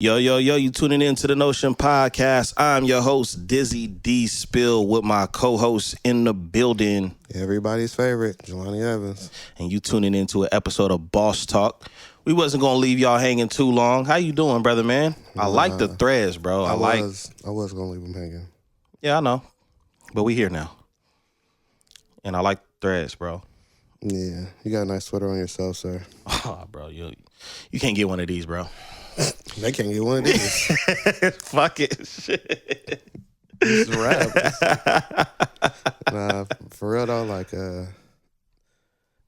Yo, you tuning in to the Notion Podcast. I'm your host, Dizzy D. Spill, with my co-host in the building. Everybody's favorite, Jelani Evans. And you tuning into an episode of Boss Talk. We wasn't going to leave y'all hanging too long. How you doing, brother, man? I like the threads, bro. I was going to leave them hanging. Yeah, I know. But we here now. And I like threads, bro. Yeah, you got a nice sweater on yourself, sir. Oh, bro, you can't get one of these, bro. They can't get one of these. Fuck it. Shit. It's a wrap. Nah, for real though, like, I'm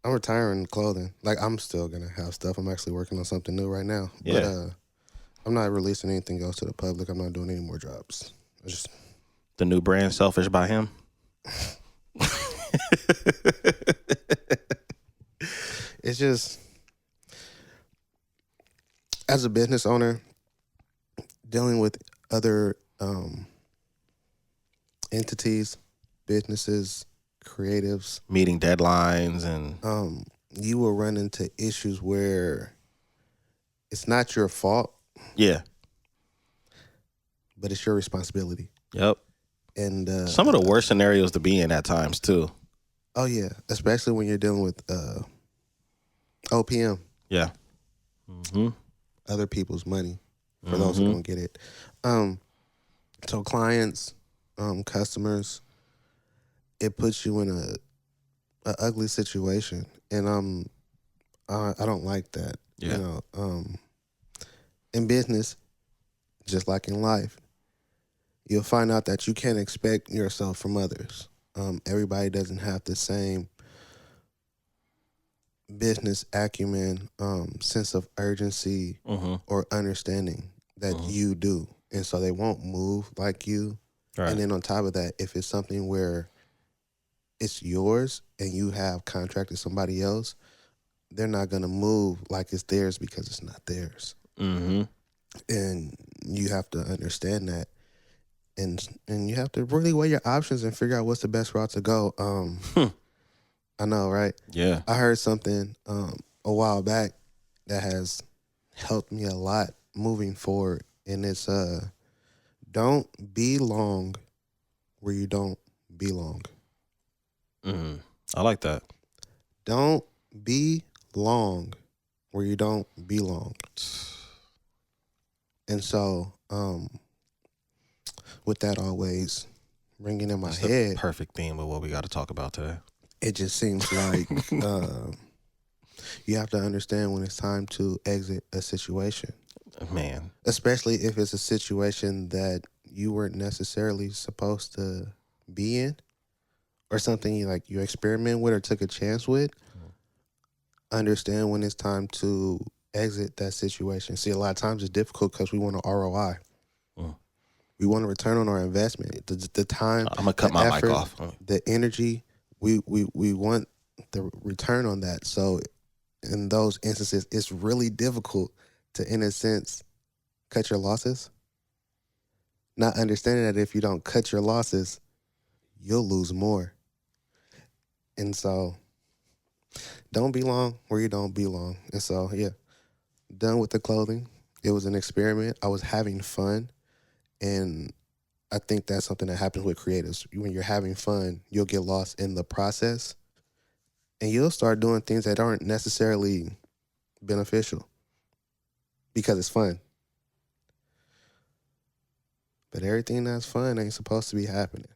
retiring clothing. Like, I'm still going to have stuff. I'm actually working on something new right now. Yeah. But I'm not releasing anything else to the public. I'm not doing any more drops. The new brand, Selfish by Him. It's just, as a business owner, dealing with other entities, businesses, creatives, meeting deadlines, and you will run into issues where it's not your fault. Yeah. But it's your responsibility. Yep. And some of the worst scenarios to be in at times too. Oh yeah, especially when you're dealing with OPM. Yeah. Mm-hmm. Other people's money, for those who don't get it. So clients, customers, it puts you in a ugly situation, and I don't like that. Yeah. You know, in business, just like in life, you'll find out that you can't expect yourself from others. Everybody doesn't have the same business acumen, sense of urgency, or understanding that you do. And so they won't move like you. Right. And then on top of that, if it's something where it's yours and you have contracted somebody else, they're not going to move like it's theirs because it's not theirs. Mm-hmm. And you have to understand that. And you have to really weigh your options and figure out what's the best route to go. I know, right? Yeah. I heard something a while back that has helped me a lot moving forward, and it's don't belong where you don't belong. I like that. Don't belong where you don't belong. And so, with that always ringing in my head, the perfect theme of what we got to talk about today. It just seems like you have to understand when it's time to exit a situation. Man. Especially if it's a situation that you weren't necessarily supposed to be in, or something you experiment with or took a chance with. Understand when it's time to exit that situation. See, a lot of times it's difficult because we want an ROI. We want a return on our investment. The time, I'm going to cut my effort, mic off. The energy, we want the return on that. So in those instances, it's really difficult to, in a sense, cut your losses. Not understanding that if you don't cut your losses, you'll lose more. And so don't belong where you don't belong. And so, yeah, done with the clothing. It was an experiment. I was having fun. And I think that's something that happens with creatives. When you're having fun, you'll get lost in the process. And you'll start doing things that aren't necessarily beneficial because it's fun. But everything that's fun ain't supposed to be happening.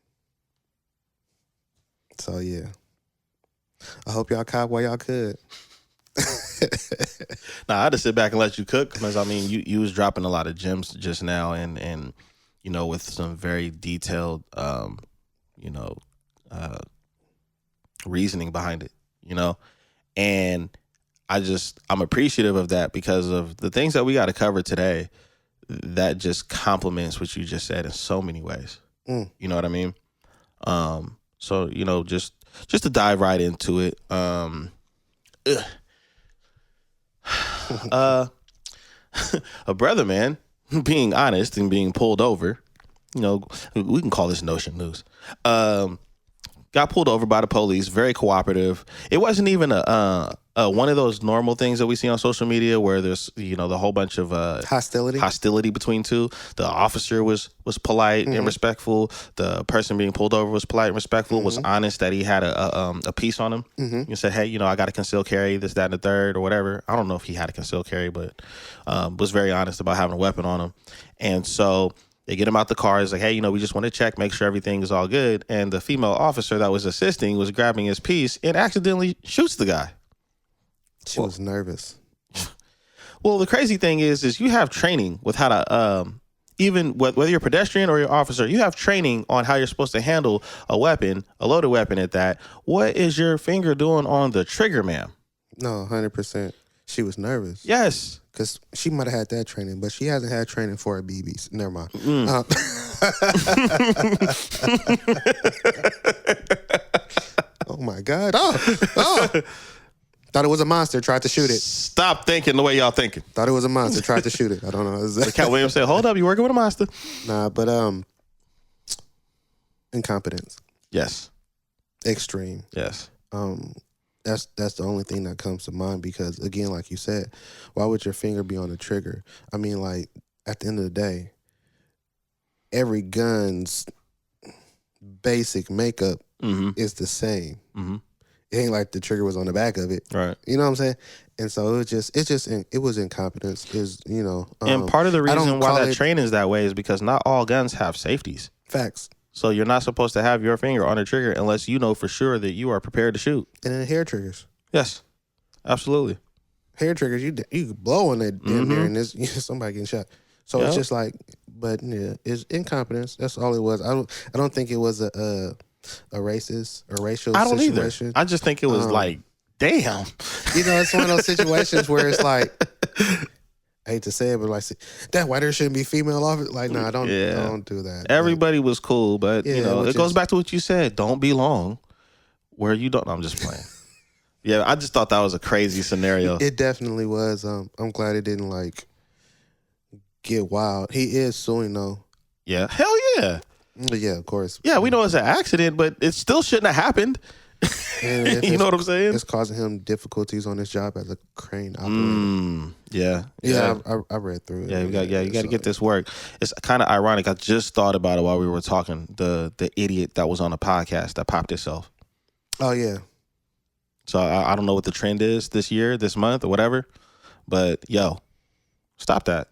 So, yeah. I hope y'all caught while y'all could. Nah, I had to sit back and let you cook because, I mean, you was dropping a lot of gems just now and you know, with some very detailed, reasoning behind it, you know? And I'm appreciative of that because of the things that we got to cover today that just complements what you just said in so many ways. You know what I mean? So, you know, just to dive right into it. A brother, man, being honest and being pulled over, you know, we can call this Notion News. Got pulled over by the police, very cooperative. It wasn't even a one of those normal things that we see on social media where there's, the whole bunch of hostility between two. The officer was polite and respectful. The person being pulled over was polite and respectful, was honest that he had a piece on him. And said, hey, I got a concealed carry, this, that, and the third, or whatever. I don't know if he had a concealed carry, but was very honest about having a weapon on him. And so they get him out the car. It's like, hey, we just want to check, make sure everything is all good. And the female officer that was assisting was grabbing his piece and accidentally shoots the guy. She was nervous. Well, the crazy thing is you have training with how to, even whether you're a pedestrian or you're an officer, you have training on how you're supposed to handle a weapon, a loaded weapon at that. What is your finger doing on the trigger, ma'am? No, 100%. She was nervous. Yes. Because she might have had that training, but she hasn't had training for a BBs. Never mind. Oh, my God. Oh. Thought it was a monster, tried to shoot it. Stop thinking the way y'all thinking. Thought it was a monster, tried to shoot it. I don't know. Cat Williams said, hold up, you working with a monster. Nah, but incompetence. Yes. Extreme. Yes. That's the only thing that comes to mind because, again, like you said, why would your finger be on the trigger? I mean, like, at the end of the day, every gun's basic makeup is the same. It ain't like the trigger was on the back of it. Right. You know what I'm saying? And so it was incompetence. And part of the reason why that training is that way is because not all guns have safeties. Facts. So you're not supposed to have your finger on the trigger unless you know for sure that you are prepared to shoot. And then hair triggers. Yes, absolutely. Hair triggers, you could blow on that damn there and somebody getting shot. So it's just like, but yeah, it's incompetence. That's all it was. I don't think it was a racist or racial I don't situation. either. I just think it was like, damn. It's one of those situations where it's like, I hate to say it, but like, that why there shouldn't be female officers. Like, no, don't do that. Everybody was cool, but it goes back to what you said. Don't be long where you don't. I'm just playing. Yeah, I just thought that was a crazy scenario. It definitely was. I'm glad it didn't like get wild. He is suing though. Yeah, hell yeah. Yeah, of course. Yeah, we know it's an accident, but it still shouldn't have happened. And you know what I'm saying? It's causing him difficulties on his job as a crane operator. Yeah. I read through it. Yeah, you got to get this work. It's kind of ironic. I just thought about it while we were talking. The idiot that was on a podcast that popped himself. Oh yeah. So I don't know what the trend is this year, this month, or whatever. But yo, stop that.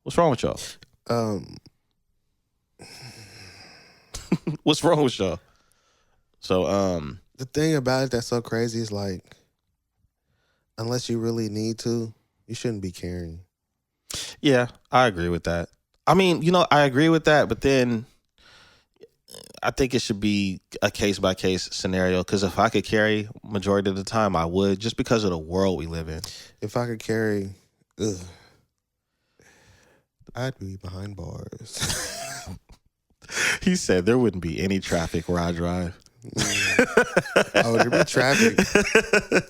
What's wrong with y'all? What's wrong with y'all? So the thing about it that's so crazy is like, unless you really need to, you shouldn't be carrying. Yeah, I agree with that. I mean, I agree with that, but then I think it should be a case-by-case scenario because if I could carry majority of the time, I would, just because of the world we live in. If I could carry, I'd be behind bars. He said there wouldn't be any traffic where I drive. Oh, there'd be traffic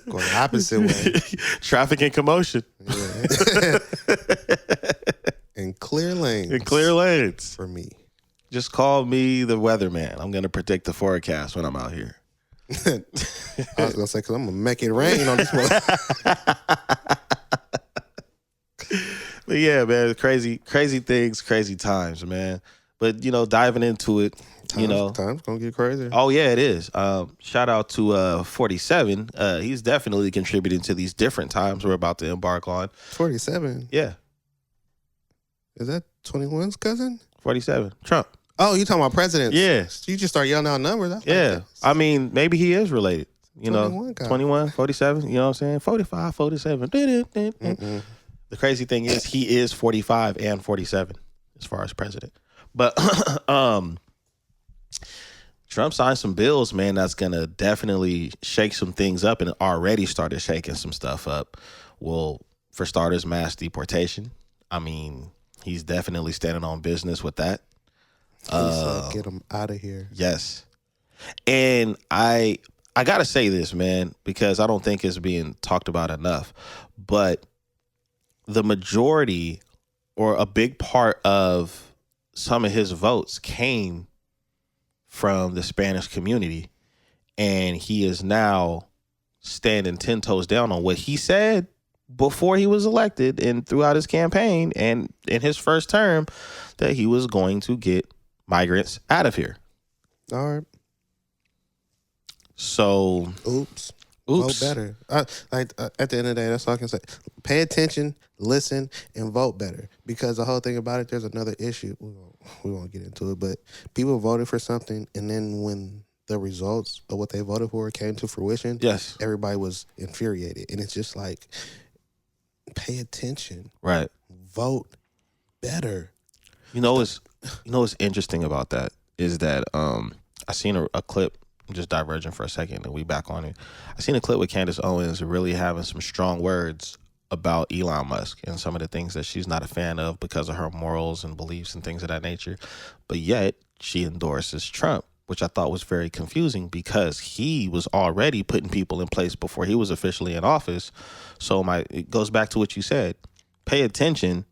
going the opposite way. Traffic and commotion. Yeah. And clear lanes. For me. Just call me the weatherman. I'm going to predict the forecast when I'm out here. I was going to say, because I'm going to make it rain on this one. But yeah, man, crazy things, crazy times, man. But, diving into it, Time's going to get crazier. Oh, yeah, it is. Shout out to 47. He's definitely contributing to these different times we're about to embark on. 47? Yeah. Is that 21's cousin? 47. Trump. Oh, you talking about presidents? Yeah. You just start yelling out numbers. Yeah. I mean, maybe he is related. 21, 47, you know what I'm saying? 45, 47. The crazy thing is he is 45 and 47 as far as president. But Trump signed some bills, man, that's going to definitely shake some things up and already started shaking some stuff up. Well, for starters, mass deportation. I mean, he's definitely standing on business with that. Get him out of here. Yes. And I got to say this, man, because I don't think it's being talked about enough. But the majority or a big part of some of his votes came from the Spanish community. And he is now standing 10 toes down on what he said before he was elected and throughout his campaign and in his first term, that he was going to get migrants out of here. All right. So, Oops. Vote better. At the end of the day, that's all I can say. Pay attention, listen, and vote better. Because the whole thing about it, there's another issue. We won't get into it, but people voted for something, and then when the results of what they voted for came to fruition, yes, everybody was infuriated. And it's just like, pay attention. Right. Vote better. You know what's interesting about that is that I seen a clip, just diverging for a second and we back on it. I seen a clip with Candace Owens really having some strong words about Elon Musk and some of the things that she's not a fan of because of her morals and beliefs and things of that nature. But yet she endorses Trump, which I thought was very confusing because he was already putting people in place before he was officially in office. So it goes back to what you said. Pay attention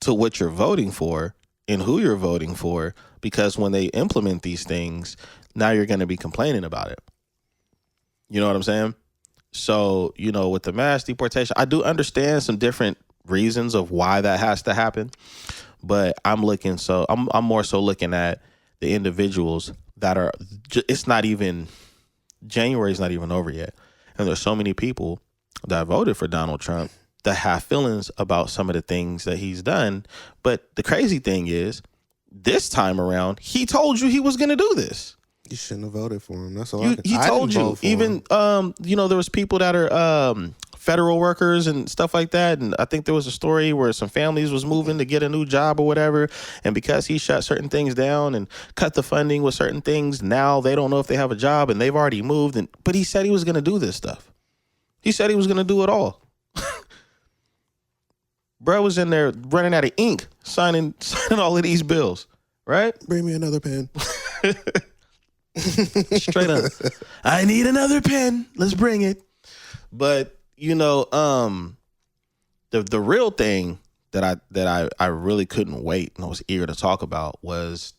to what you're voting for and who you're voting for, because when they implement these things, now you're going to be complaining about it. You know what I'm saying? So, with the mass deportation, I do understand some different reasons of why that has to happen, but I'm more so looking at the individuals that are, it's not even, January's not even over yet. And there's so many people that voted for Donald Trump that have feelings about some of the things that he's done. But the crazy thing is, this time around, he told you he was going to do this. You shouldn't have voted for him. That's all. He told you. Even there was people that are federal workers and stuff like that. And I think there was a story where some families was moving to get a new job or whatever. And because he shut certain things down and cut the funding with certain things, now they don't know if they have a job and they've already moved. But he said he was going to do this stuff. He said he was going to do it all. Bro was in there running out of ink, signing all of these bills, right? Bring me another pen. Straight up. I need another pen. Let's bring it. But the real thing that I really couldn't wait and I was eager to talk about was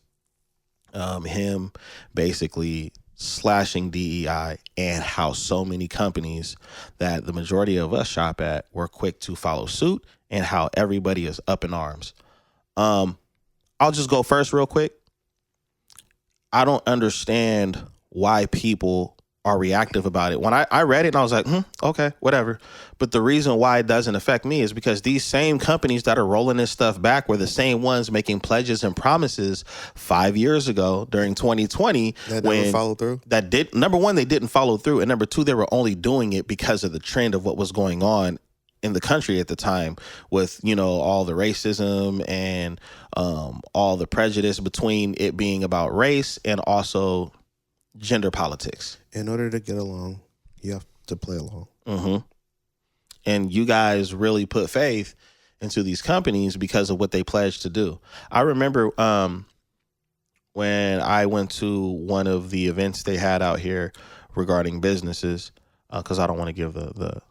him basically slashing DEI and how so many companies that the majority of us shop at were quick to follow suit and how everybody is up in arms. I'll just go first real quick. I don't understand why people are reactive about it. When I read it and I was like, okay, whatever. But the reason why it doesn't affect me is because these same companies that are rolling this stuff back were the same ones making pledges and promises 5 years ago during 2020. That never followed through? Number one, they didn't follow through. And number two, they were only doing it because of the trend of what was going on in the country at the time with, all the racism and all the prejudice between it being about race and also gender politics. In order to get along, you have to play along. Mm-hmm. And you guys really put faith into these companies because of what they pledged to do. I remember when I went to one of the events they had out here regarding businesses, because I don't want to give the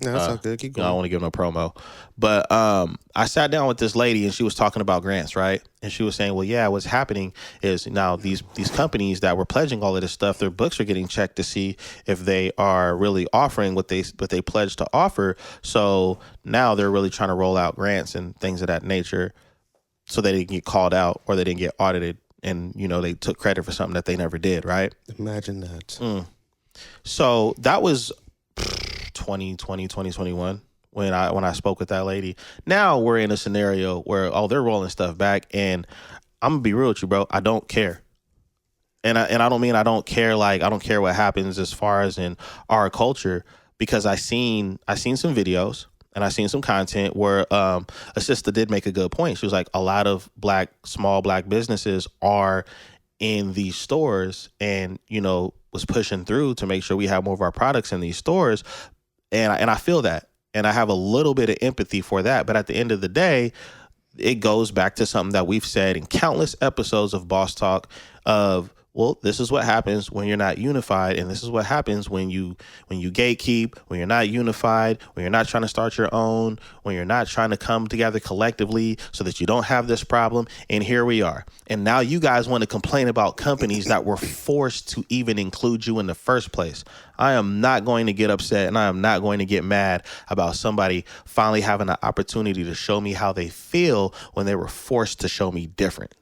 No, that's all good. Keep going. I don't want to give no promo. But I sat down with this lady and she was talking about grants, right? And she was saying, well, yeah, what's happening is now these companies that were pledging all of this stuff, their books are getting checked to see if they are really offering what they pledged to offer. So now they're really trying to roll out grants and things of that nature so they didn't get called out or they didn't get audited and, they took credit for something that they never did, right? Imagine that. So that was 2021 when I spoke with that lady. Now we're in a scenario where they're rolling stuff back, and I'm gonna be real with you, bro. I don't care, and I don't mean I don't care like I don't care what happens as far as in our culture, because I seen some videos and I seen some content where a sister did make a good point. She was like, a lot of small black businesses are in these stores and was pushing through to make sure we have more of our products in these stores. And I feel that. And I have a little bit of empathy for that. But at the end of the day, it goes back to something that we've said in countless episodes of Boss Talk of Well, this is what happens when you're not unified, and this is what happens when you gatekeep, when you're not unified, when you're not trying to start your own, when you're not trying to come together collectively so that you don't have this problem. And here we are. And now you guys want to complain about companies that were forced to even include you in the first place. I am not going to get upset, and I am not going to get mad about somebody finally having an opportunity to show me how they feel when they were forced to show me different.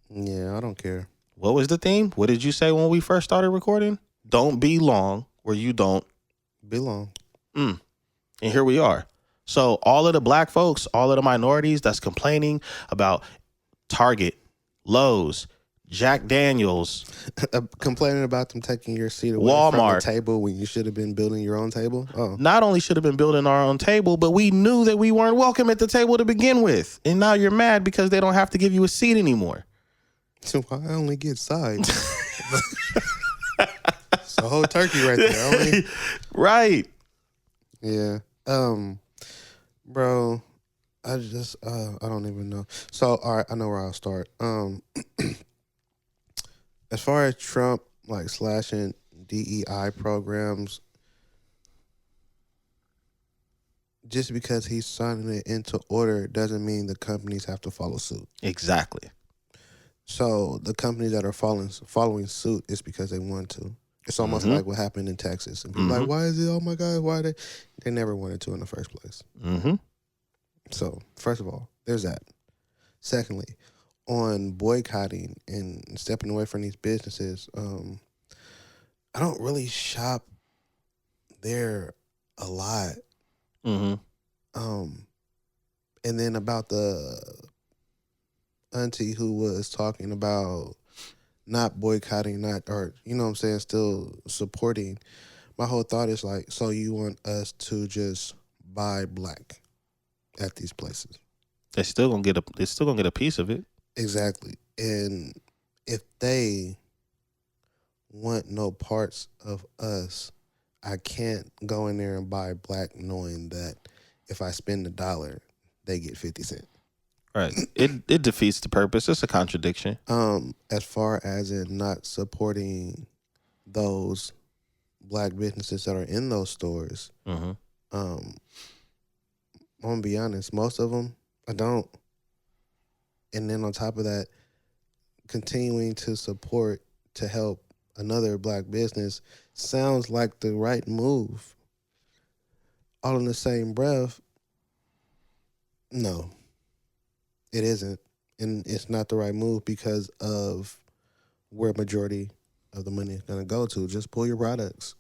Yeah, I don't care. What was the theme? What did you say when we first started recording? Don't be long where you don't belong. And here we are. So all of the black folks, all of the minorities that's complaining about Target, Lowe's, Jack Daniels, complaining about them taking your seat away Walmart, from the table when you should have been building your own table. Oh. Not only should have been building our own table, but we knew that we weren't welcome at the table to begin with. And now you're mad because they don't have to give you a seat anymore. So I only get sides. It's a whole turkey right there. Right. Yeah. Bro, I don't even know. So, all right, I know where I'll start. As far as Trump, like, slashing DEI programs, just because he's signing it into order doesn't mean the companies have to follow suit. Exactly. So the companies that are following suit is because they want to. It's almost like what happened in Texas. And people are like, why is it, oh my God, why they never wanted to in the first place. So, first of all, there's that. Secondly, on boycotting and stepping away from these businesses, I don't really shop there a lot. And then about the auntie who was talking about not boycotting, still supporting. My whole thought is like, so you want us to just buy black at these places? They're still gonna get a piece of it. Exactly. And if they want no parts of us, I can't go in there and buy black knowing that if I spend $1, they get 50 cents. Right. It defeats the purpose. It's a contradiction. As far as in not supporting those black businesses that are in those stores, I'm gonna be honest, most of them I don't. And then on top of that, continuing to support to help another black business sounds like the right move. All in the same breath, no. It isn't. And it's not the right move because of where majority of the money is going to go to. Just pull your products.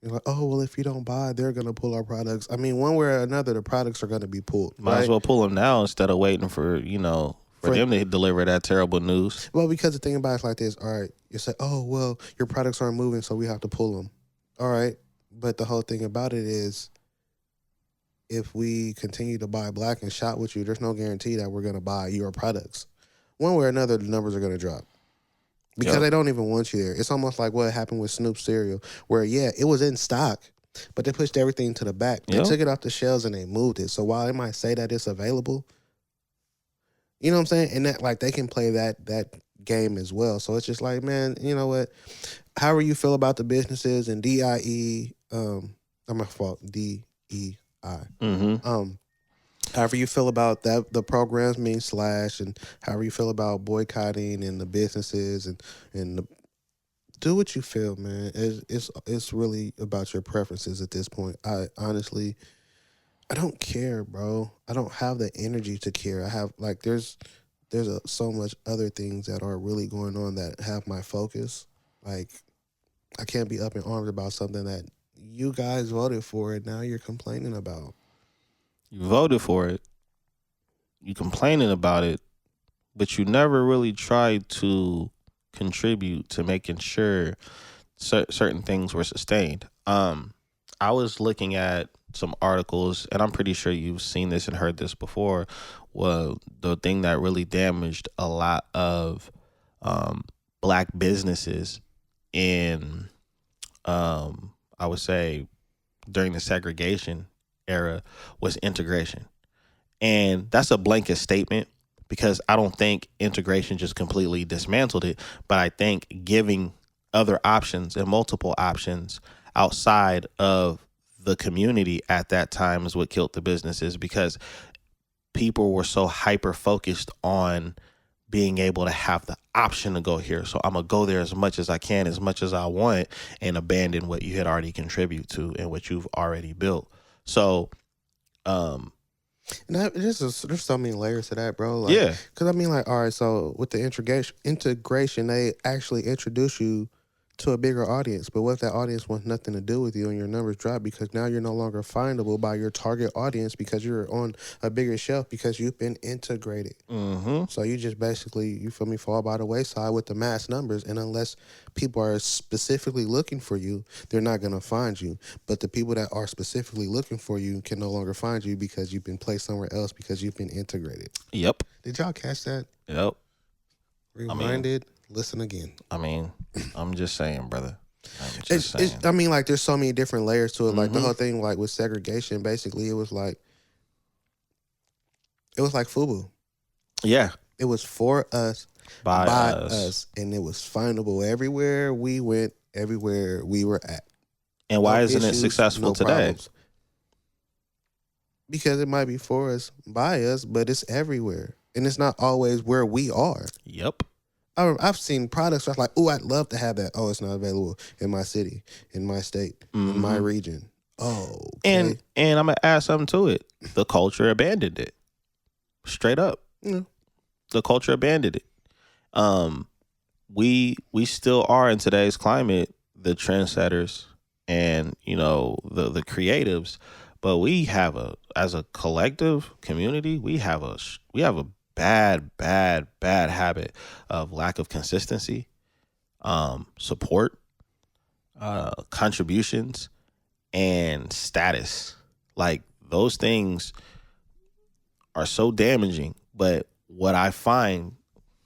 You're like, oh, well, if you don't buy, they're going to pull our products. I mean, one way or another, the products are going to be pulled. Might as well pull them now instead of waiting for them to deliver that terrible news. Well, because the thing about it's like this. All right, you say, oh, well, your products aren't moving, so we have to pull them. All right. But the whole thing about it is, if we continue to buy black and shop with you, there's no guarantee that we're going to buy your products. One way or another, the numbers are going to drop. Because they don't even want you there. It's almost like what happened with Snoop's cereal, where, yeah, it was in stock, but they pushed everything to the back. They took it off the shelves and they moved it. So while they might say that it's available, you know what I'm saying? And that, like, they can play that game as well. So it's just like, man, you know what? However you feel about the businesses and DIE, my fault, DEI. However you feel about that, the programs being slashed, and however you feel about boycotting and the businesses and do what you feel, man. It's really about your preferences at this point. I honestly, I don't care, bro. I don't have the energy to care. I have there's so much other things that are really going on that have my focus. Like, I can't be up in arms about something that you guys voted for and now you're complaining about. You voted for it. You complaining about it, but you never really tried to contribute to making sure certain things were sustained. I was looking at some articles, and I'm pretty sure you've seen this and heard this before. Well, the thing that really damaged a lot of black businesses in, I would say, during the segregation era was integration. And that's a blanket statement because I don't think integration just completely dismantled it, but I think giving other options and multiple options outside of the community at that time is what killed the businesses, because people were so hyper focused on being able to have the option to go here. So I'm going to go there as much as I can, as much as I want, and abandon what you had already contributed to and what you've already built. So, and there's so many layers to that, bro. Like, yeah. Because I mean, like, all right, so with the integration, they actually introduce you to a bigger audience. But what if that audience wants nothing to do with you and your numbers drop because now you're no longer findable by your target audience because you're on a bigger shelf because you've been integrated. Mm-hmm. So you just basically, you feel me, fall by the wayside with the mass numbers. And unless people are specifically looking for you, they're not going to find you. But the people that are specifically looking for you can no longer find you because you've been placed somewhere else because you've been integrated. Yep. Did y'all catch that? Yep. Rewinded. Listen again. I mean, I'm just saying, brother. I'm just saying. I mean, like, there's so many different layers to it. Like, the Mhm. whole thing, like, with segregation, basically, it was like FUBU. Yeah. It was for us, By by us. us, and it was findable everywhere we went, everywhere we were at. And why No isn't it issues, successful no today? problems. Because it might be for us, by us, but it's everywhere. And it's not always where we are. Yep. I've seen products where I'm like, oh, I'd love to have that. Oh, it's not available in my city, in my state, in my region. Oh, okay. And I'm gonna add something to it. The culture abandoned it. Straight up. Yeah. The culture abandoned it. We still are in today's climate the trendsetters and, you know, the creatives, but we have as a collective community, we have a bad habit of lack of consistency, support, contributions, and status. Like, those things are so damaging. But what I find,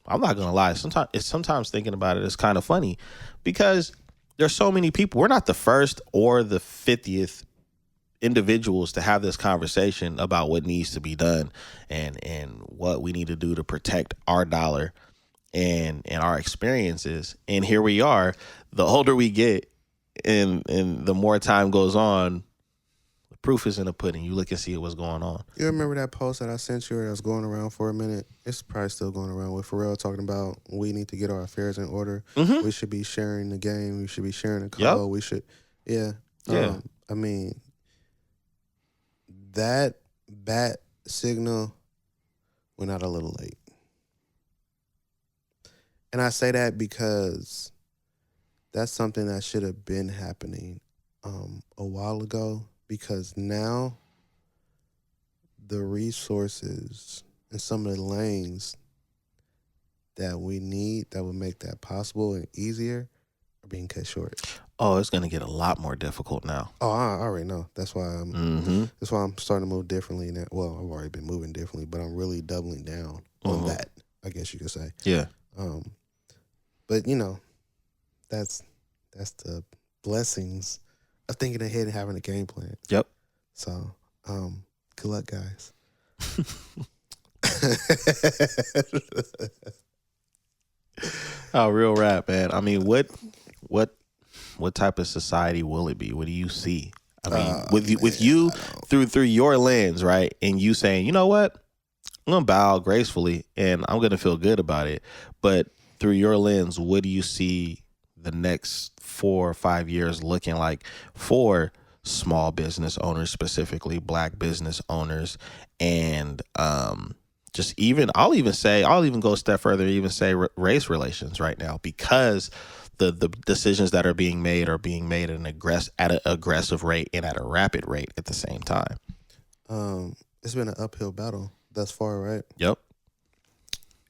I'm not gonna lie, sometimes thinking about it is kind of funny, because there's so many people. We're not the first or the 50th individuals to have this conversation about what needs to be done and what we need to do to protect our dollar and our experiences. And here we are, the older we get and the more time goes on, the proof is in the pudding. You look and see what's going on. You remember that post that I sent you that was going around for a minute? It's probably still going around with Pharrell talking about we need to get our affairs in order. Mm-hmm. We should be sharing the game. We should be sharing the code. Yep. We should, yeah. Yeah. I mean, that bat signal went out a little late. And I say that because that's something that should have been happening a while ago, because now the resources and some of the lanes that we need that would make that possible and easier are being cut short. Oh, it's going to get a lot more difficult now. Oh, I already know. That's why I'm starting to move differently now. Well, I've already been moving differently, but I'm really doubling down on that, I guess you could say. Yeah. But you know, that's the blessings of thinking ahead and having a game plan. Yep. So, good luck, guys. Oh, real rap, man. I mean, what type of society will it be? What do you see? I mean, with you through your lens, right? And you saying, you know what? I'm gonna bow gracefully and I'm gonna feel good about it. But through your lens, what do you see the next 4 or 5 years looking like for small business owners, specifically Black business owners, and just even I'll even go a step further and even say race relations right now, because the decisions that are being made at an aggressive rate and at a rapid rate at the same time. It's been an uphill battle thus far, right? Yep.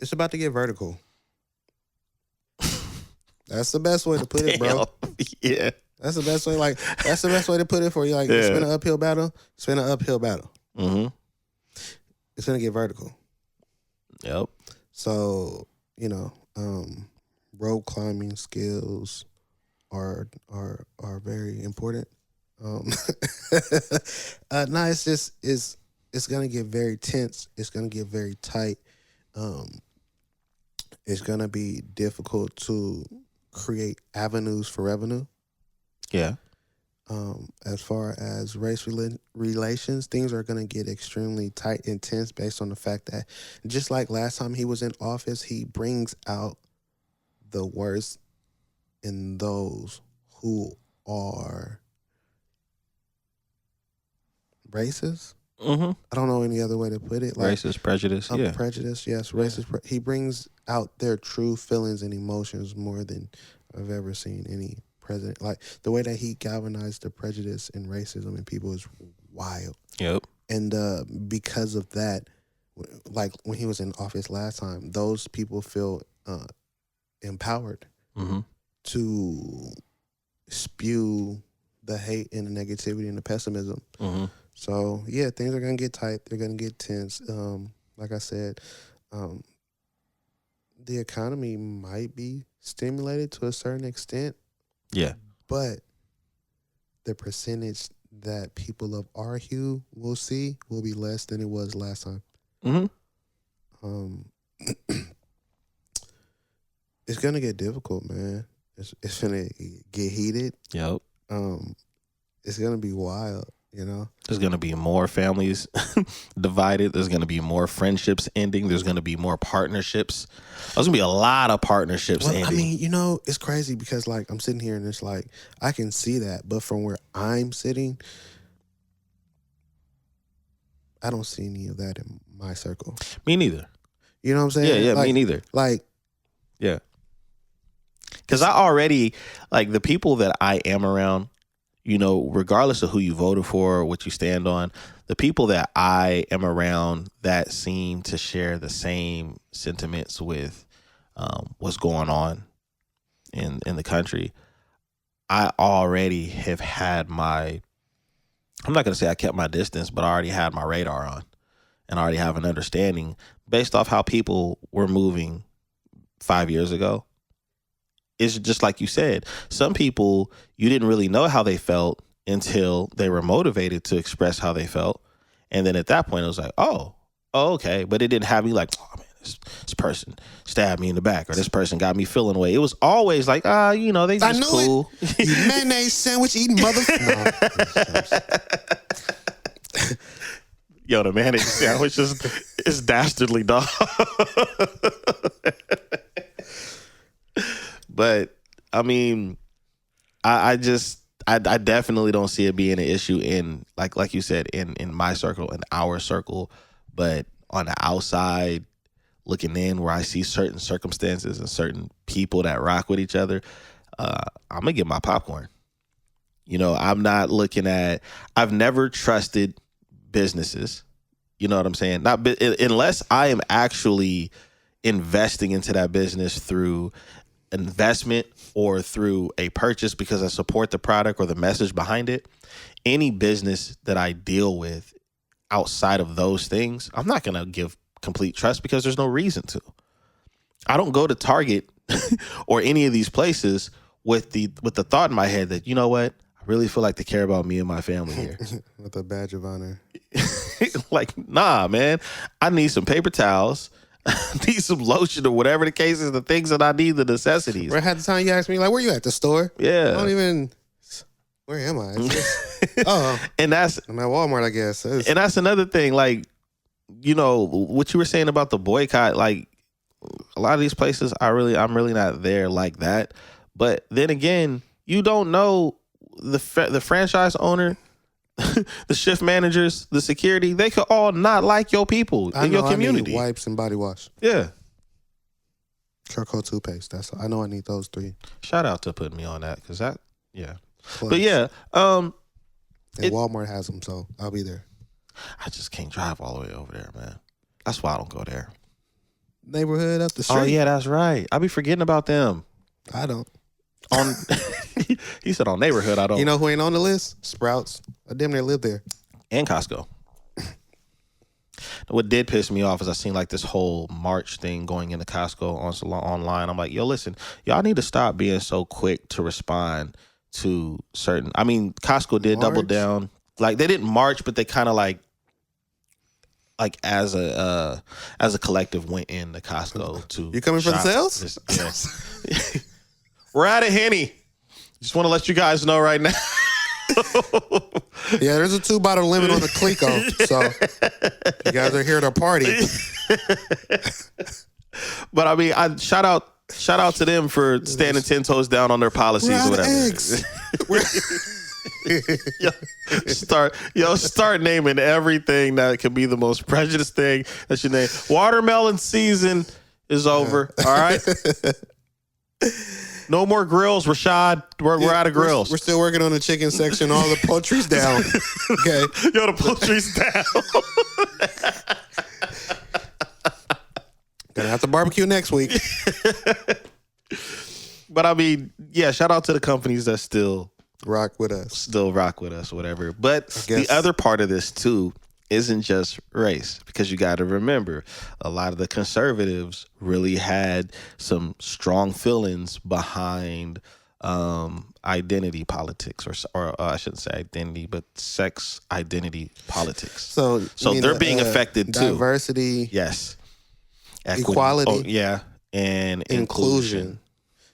It's about to get vertical. That's the best way to put it, bro. Yeah. That's the best way. Like, that's the best way to put it for you. Like, It's been an uphill battle. It's been an uphill battle. Mm-hmm. It's gonna get vertical. Yep. So, you know, rope climbing skills are very important. It's gonna get very tense. It's gonna get very tight. It's gonna be difficult to create avenues for revenue. Yeah. As far as race relations, things are going to get extremely tight and tense based on the fact that just like last time he was in office, he brings out the worst in those who are racist. Mm-hmm. I don't know any other way to put it. Like, Racist, prejudice. Yeah. Prejudice, yes. Racist. He brings out their true feelings and emotions more than I've ever seen any president. Like, the way that he galvanized the prejudice and racism in people is wild. Yep. And because of that, like when he was in office last time, those people feel empowered to spew the hate and the negativity and the pessimism. So yeah, things are gonna get tight. They're gonna get tense. Like I said, the economy might be stimulated to a certain extent. Yeah. But the percentage that people of our hue will see will be less than it was last time. It's gonna get difficult, man. It's gonna get heated. Yep. It's gonna be wild, you know. There's gonna be more families divided. There's gonna be more friendships ending. There's gonna be more partnerships. There's gonna be a lot of partnerships ending. I mean, you know, it's crazy because like I'm sitting here and it's like I can see that, but from where I'm sitting, I don't see any of that in my circle. Me neither. You know what I'm saying? Yeah, like, me neither. Like, yeah. Because I already, like, the people that I am around, you know, regardless of who you voted for or what you stand on, the people that I am around that seem to share the same sentiments with what's going on in the country, I already have had my, I'm not going to say I kept my distance, but I already had my radar on and I already have an understanding based off how people were moving 5 years ago. It's just like you said, some people, you didn't really know how they felt until they were motivated to express how they felt. And then at that point, it was like, oh, okay. But it didn't have me like, oh, man, this person stabbed me in the back or this person got me feeling away. It was always like, you know, they just cool. You mayonnaise sandwich eating motherfucker. Yo, the mayonnaise sandwich is dastardly, dog. But I mean, I definitely don't see it being an issue in like you said in my circle, in our circle, but on the outside looking in, where I see certain circumstances and certain people that rock with each other, I'm gonna get my popcorn. You know, I'm not looking at. I've never trusted businesses. You know what I'm saying? Unless I am actually investing into that business through investment or through a purchase because I support the product or the message behind it. Any business that I deal with outside of those things, I'm not going to give complete trust because there's no reason to. I don't go to Target or any of these places with the thought in my head that, you know what, I really feel like they care about me and my family here. With a badge of honor. Like, nah, man, I need some paper towels. Need some lotion or whatever the case is, the things that I need, the necessities. Right, at the time you asked me, like, where you at the store? Yeah. I don't even, where am I? And that's, I'm at Walmart, I guess. And that's another thing, like, you know, what you were saying about the boycott, like, a lot of these places, I'm really not there like that. But then again, you don't know the franchise owner, the shift managers, the security, they could all not like your people in your community. I need wipes and body wash. Yeah. Charcoal toothpaste. I know I need those 3. Shout out to putting me on that because that, yeah. Plus, but yeah. And Walmart has them, so I'll be there. I just can't drive all the way over there, man. That's why I don't go there. Neighborhood up the street. Oh, yeah, that's right. I be forgetting about them. I don't. He said on neighborhood, I don't. You know who ain't on the list? Sprouts. I damn near live there. And Costco. What did piss me off is I seen like this whole March thing going into Costco online. I'm like, yo, listen, y'all need to stop being so quick to respond to certain. I mean, Costco did double down. Like they didn't march, but they kind of like as a collective went in to Costco to. You coming for the sales? Yeah. We're out of Henny. Just want to let you guys know right now. Yeah, there's a 2-bottle limit on the Clico. So you guys are here to party. But I mean, shout out to them for standing 10 toes down on their policies or whatever. Eggs. Start naming everything that could be the most prejudiced thing that you name. Watermelon season is over. All right. No more grills, Rashad. We're out of grills. We're still working on the chicken section. All the poultry's down. Okay. Yo, the poultry's down. Gonna have to barbecue next week. But I mean, yeah, shout out to the companies that still rock with us, whatever. But the other part of this too isn't just race, because you got to remember a lot of the conservatives really had some strong feelings behind identity politics, or I shouldn't say identity, but sex identity politics. So they're being affected too. Diversity, yes, equity, equality, yeah, and inclusion.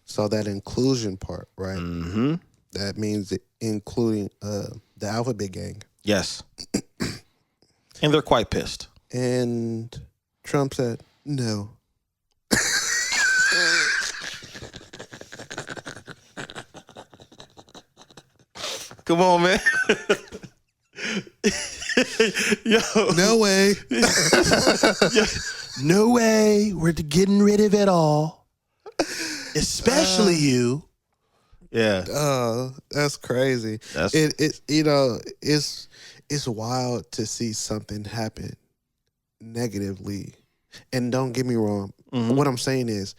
So that inclusion part, right? Mm-hmm. That means including the alphabet gang. Yes. And they're quite pissed. And Trump said, no. Come on, man. Yo. No way. Yo. No way. We're getting rid of it all. Especially you. Yeah. Oh, that's crazy. It's wild to see something happen negatively. And don't get me wrong. Mm-hmm. What I'm saying is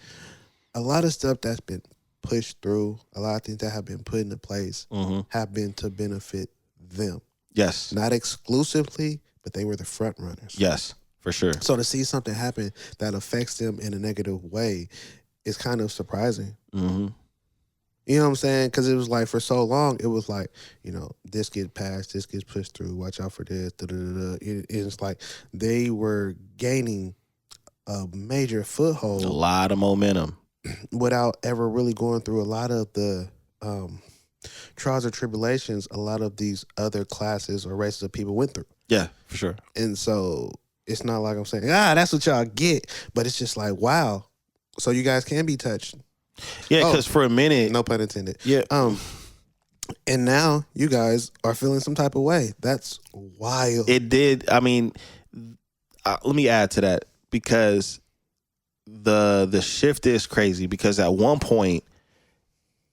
a lot of stuff that's been pushed through, a lot of things that have been put into place have been to benefit them. Yes. Not exclusively, but they were the front runners. Yes, for sure. So to see something happen that affects them in a negative way is kind of surprising. Mm-hmm. You know what I'm saying? Because it was like for so long, it was like, this gets passed, this gets pushed through, watch out for this. It's like they were gaining a major foothold. A lot of momentum. Without ever really going through a lot of the trials or tribulations a lot of these other classes or races of people went through. Yeah, for sure. And so it's not like I'm saying, that's what y'all get. But it's just like, wow. So you guys can be touched. Yeah, because for a minute. No pun intended. Yeah. And now you guys are feeling some type of way. That's wild. It did. I mean, let me add to that, because the shift is crazy, because at one point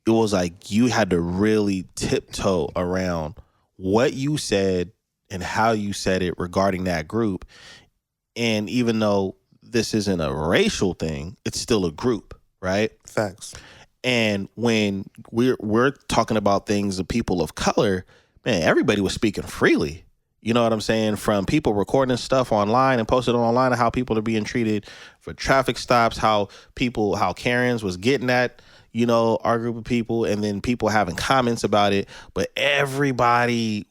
it was like you had to really tiptoe around what you said and how you said it regarding that group. And even though this isn't a racial thing, it's still a group. Right? Facts. And when we're talking about things of people of color, man, everybody was speaking freely. You know what I'm saying? From people recording stuff online and posting it online, and how people are being treated for traffic stops, how Karens was getting at, our group of people, and then people having comments about it. But everybody,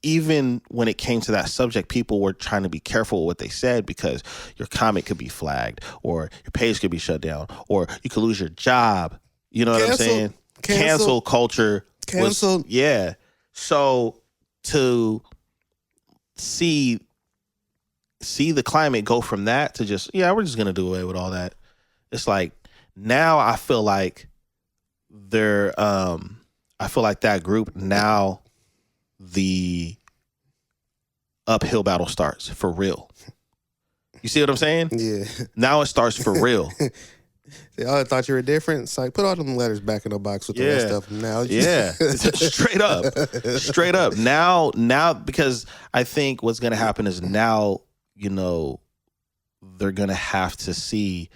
even when it came to that subject, people were trying to be careful with what they said, because your comment could be flagged, or your page could be shut down, or you could lose your job. You know what I'm saying? Cancel culture. Canceled. Yeah. So to see the climate go from that to just, we're just going to do away with all that. It's like, now I feel like that group now, the uphill battle starts for real. You see what I'm saying? Yeah. Now it starts for real. I thought you were different. It's like, put all them letters back in the box with the rest of them now. Yeah. Straight up. Now, because I think what's going to happen is now, they're going to have to see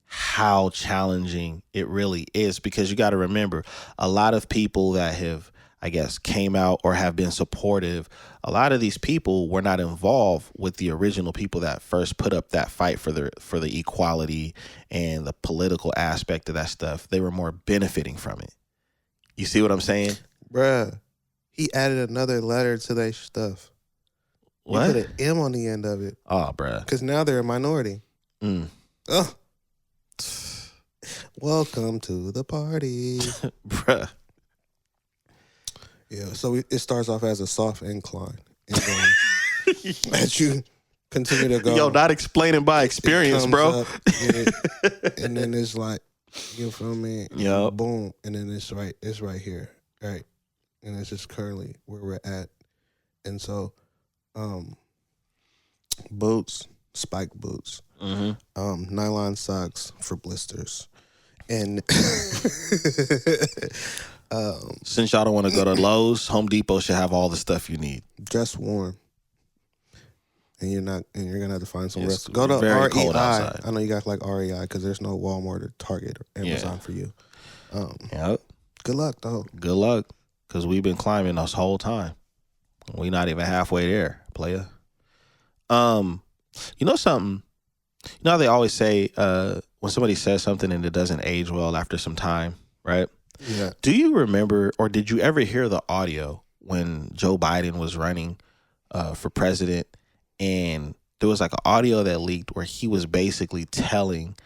how challenging it really is, because you got to remember, a lot of people that have, I guess, came out or have been supportive, a lot of these people were not involved with the original people that first put up that fight for the equality and the political aspect of that stuff. They were more benefiting from it. You see what I'm saying? Bruh, he added another letter to their stuff. What? He put an M on the end of it. Oh, bruh. Because now they're a minority. Mm. Ugh. Welcome to the party. Bruh. Yeah, so it starts off as a soft incline. And then as you continue to go. Yo, not explaining by experience, bro. Up, and then it's like, you feel me? Yep. Boom. And then it's right here. Right. And it's just currently where we're at. And so, boots, spike boots, nylon socks for blisters. And since y'all don't want to go to Lowe's, Home Depot should have all the stuff you need. Dress warm. And you're gonna have to find some rest. Go to REI. cold outside. I know you got like REI because there's no Walmart or Target or Amazon for you. Yep. Good luck though. Good luck, because we've been climbing this whole time. We not even halfway there, player. You know something? You know how they always say when somebody says something and it doesn't age well after some time, right? Yeah. Do you remember, or did you ever hear the audio when Joe Biden was running for president, and there was like an audio that leaked where he was basically telling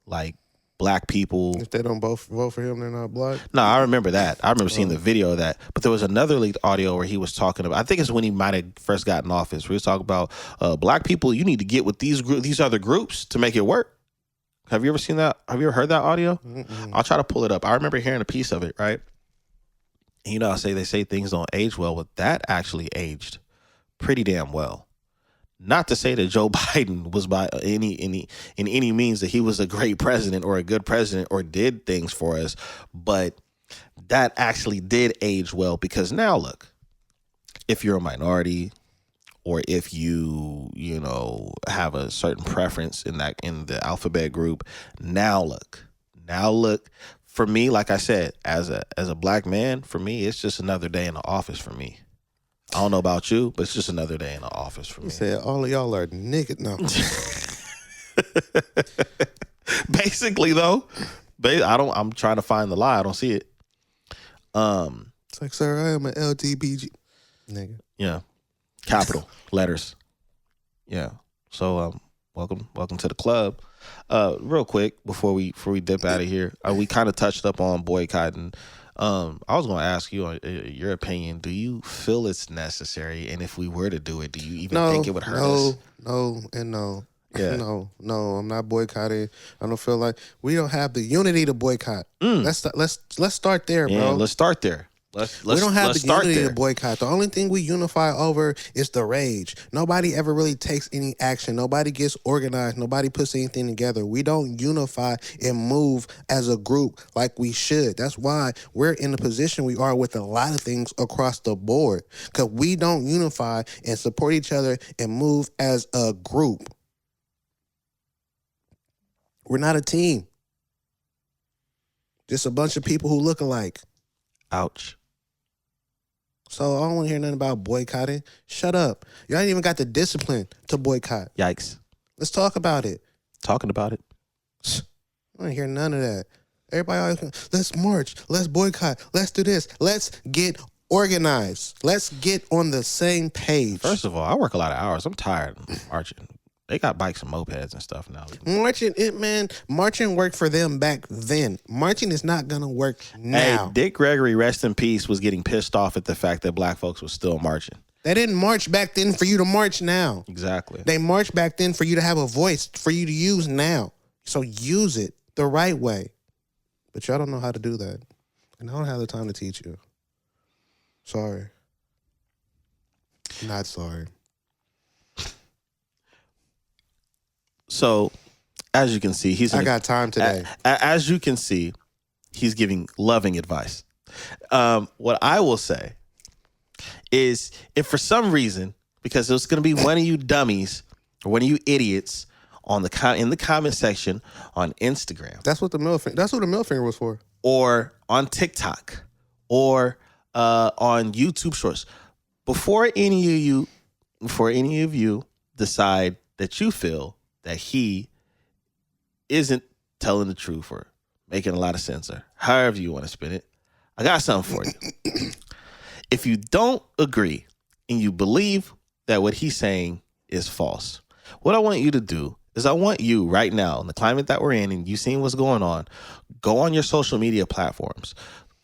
like black people, if they don't both vote for him, they're not black? No, I remember that. I remember seeing the video of that. But there was another leaked audio where he was talking about, I think it's when he might have first gotten in office, where he was talking about black people, you need to get with these other groups to make it work. Have you ever seen that? Have you ever heard that audio? Mm-mm. I'll try to pull it up. I remember hearing a piece of it, right? And you know, they say things don't age well, but that actually aged pretty damn well. Not to say that Joe Biden was by any means that he was a great president or a good president or did things for us, but that actually did age well, because now look, if you're a minority or if you have a certain preference in the alphabet group, now look, for me, like I said, as a black man, for me, it's just another day in the office for me. I don't know about you, but it's just another day in the office for me. He said, all of y'all are niggas. No. Basically, though, I'm trying to find the lie. I don't see it. It's like, sir, I am an LGBT nigga. Yeah. Capital letters. Yeah. So, welcome to the club. Real quick before we dip out of here, we kind of touched up on boycotting. I was going to ask you your opinion. Do you feel it's necessary? And if we were to do it, do you even think it would hurt us? No, and no. Yeah. No, I'm not boycotting. I don't feel like we don't have the unity to boycott. Let's start there, bro. Yeah, let's start there. We don't have the unity to boycott. The only thing we unify over is the rage. Nobody ever really takes any action. Nobody gets organized. Nobody puts anything together. We don't unify and move as a group like we should. That's why we're in the position we are with a lot of things across the board, because we don't unify and support each other and move as a group. We're not a team. Just a bunch of people who look alike. Ouch. So I don't want to hear nothing about boycotting. Shut up. Y'all ain't even got the discipline to boycott. Yikes. Let's talk about it. Talking about it. I don't want to hear none of that. Everybody always, let's march. Let's boycott. Let's do this. Let's get organized. Let's get on the same page. First of all, I work a lot of hours. I'm tired of marching. They got bikes and mopeds and stuff now. Marching worked for them back then. Marching is not going to work now. Hey, Dick Gregory, rest in peace, was getting pissed off at the fact that black folks was still marching. They didn't march back then for you to march now. Exactly. They marched back then for you to have a voice, for you to use now. So use it the right way. But y'all don't know how to do that. And I don't have the time to teach you. Sorry. Not sorry. So, as you can see, I got time today. As you can see, he's giving loving advice. What I will say is, if for some reason, because there's going to be one of you dummies or one of you idiots in the comment section on Instagram, that's what the middle finger was for, or on TikTok, or on YouTube Shorts, before any of you decide that you feel that he isn't telling the truth or making a lot of sense, or however you want to spin it, I got something for you. If you don't agree and you believe that what he's saying is false, what I want you to do is I want you right now in the climate that we're in and you seeing what's going on, go on your social media platforms.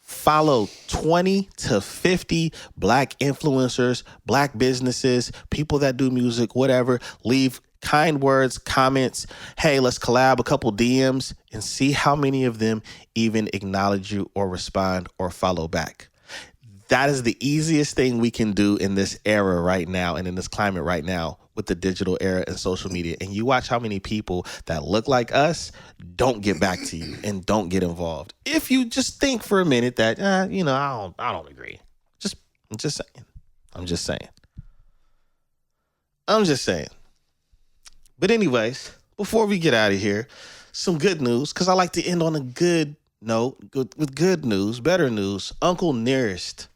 Follow 20 to 50 Black influencers, Black businesses, people that do music, whatever. Leave kind words, comments. Hey, let's collab, a couple DMs, and see how many of them even acknowledge you or respond or follow back. That is the easiest thing we can do in this era right now and in this climate right now with the digital era and social media. And you watch how many people that look like us don't get back to you and don't get involved. If you just think for a minute that, I don't agree. I'm just saying. But anyways, before we get out of here, some good news, because I like to end on a good note with good news, better news. Uncle Nearest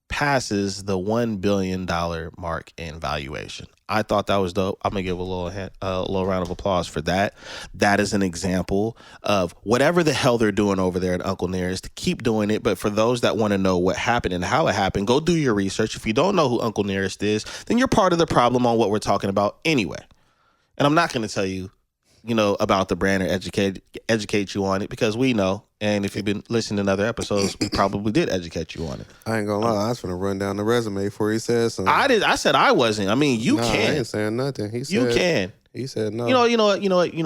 passes the $1 billion mark in valuation. I thought that was dope. I'm gonna give a little round of applause for that. That is an example of whatever the hell they're doing over there at Uncle Nearest. Keep doing it. But for those that want to know what happened and how it happened, go do your research. If you don't know who Uncle Nearest is, then you're part of the problem on what we're talking about anyway. And I'm not going to tell you, about the brand or educate you on it, because we know. And if you've been listening to other episodes, we probably did educate you on it. I ain't gonna lie, I was gonna run down the resume before he said something. I said I wasn't. I mean, you can. I ain't saying nothing. He said you can. He said no. You know what? Nope. You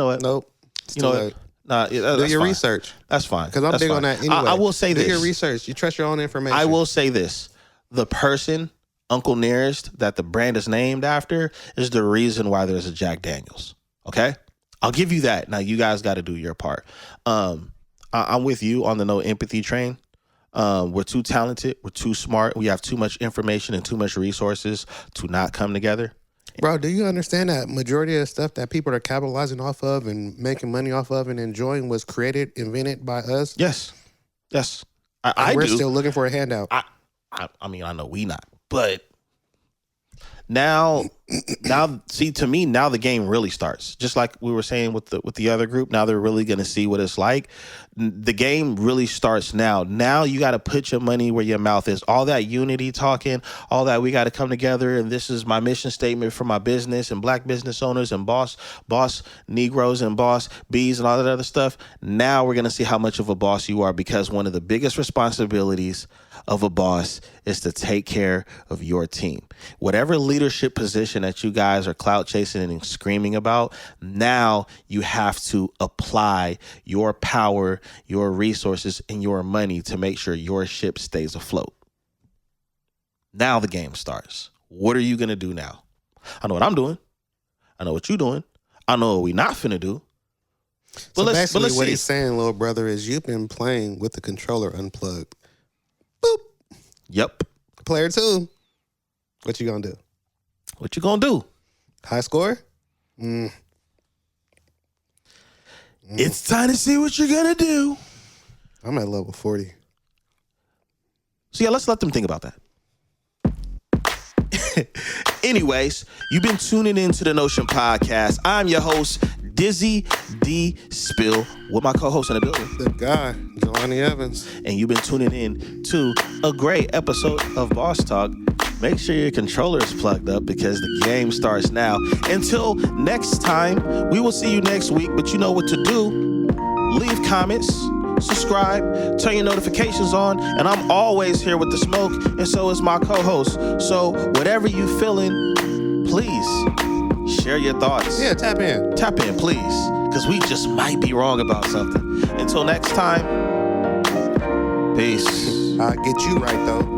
know what? Nah, do your fine. research. That's fine. Because I'm big on that anyway. I will say this. Do your research. You trust your own information. I will say this. The person, Uncle Nearest, that the brand is named after is the reason why there's a Jack Daniels. Okay? I'll give you that. Now, you guys got to do your part. I'm with you on the no empathy train. We're too talented. We're too smart. We have too much information and too much resources to not come together. Bro, do you understand that majority of the stuff that people are capitalizing off of and making money off of and enjoying was invented by us? Yes. We're still looking for a handout. I mean, I know we not, but now, see, to me, now the game really starts. Just like we were saying with the other group, now they're really going to see what it's like. The game really starts now. Now you got to put your money where your mouth is. All that unity talking, all that we got to come together, and this is my mission statement for my business and Black business owners and boss Negroes and boss Bs and all that other stuff. Now we're going to see how much of a boss you are, because one of the biggest responsibilities of a boss is to take care of your team. Whatever leadership position that you guys are clout chasing and screaming about, now you have to apply your power, your resources, and your money to make sure your ship stays afloat. Now the game starts. What are you going to do now? I know what I'm doing. I know what you're doing. I know what we're not finna do. But let's what he's saying, little brother, is you've been playing with the controller unplugged. Boop. Yep. Player 2. What you gonna do? What you gonna do? High score? It's time to see what you're gonna do. I'm at level 40. So yeah, let's let them think about that. Anyways, you've been tuning into the Notion Podcast. I'm your host, Dizzy D. Spill, with my co-host in the building, the guy, Jelani Evans. And you've been tuning in to a great episode of Boss Talk. Make sure your controller is plugged up, because the game starts now. Until next time, we will see you next week, but you know what to do. Leave comments, subscribe, turn your notifications on, and I'm always here with the smoke, and so is my co-host. So whatever you feeling, please share your thoughts. Yeah, tap in, please, because we just might be wrong about something. Until next time, peace. I'll get you right, though.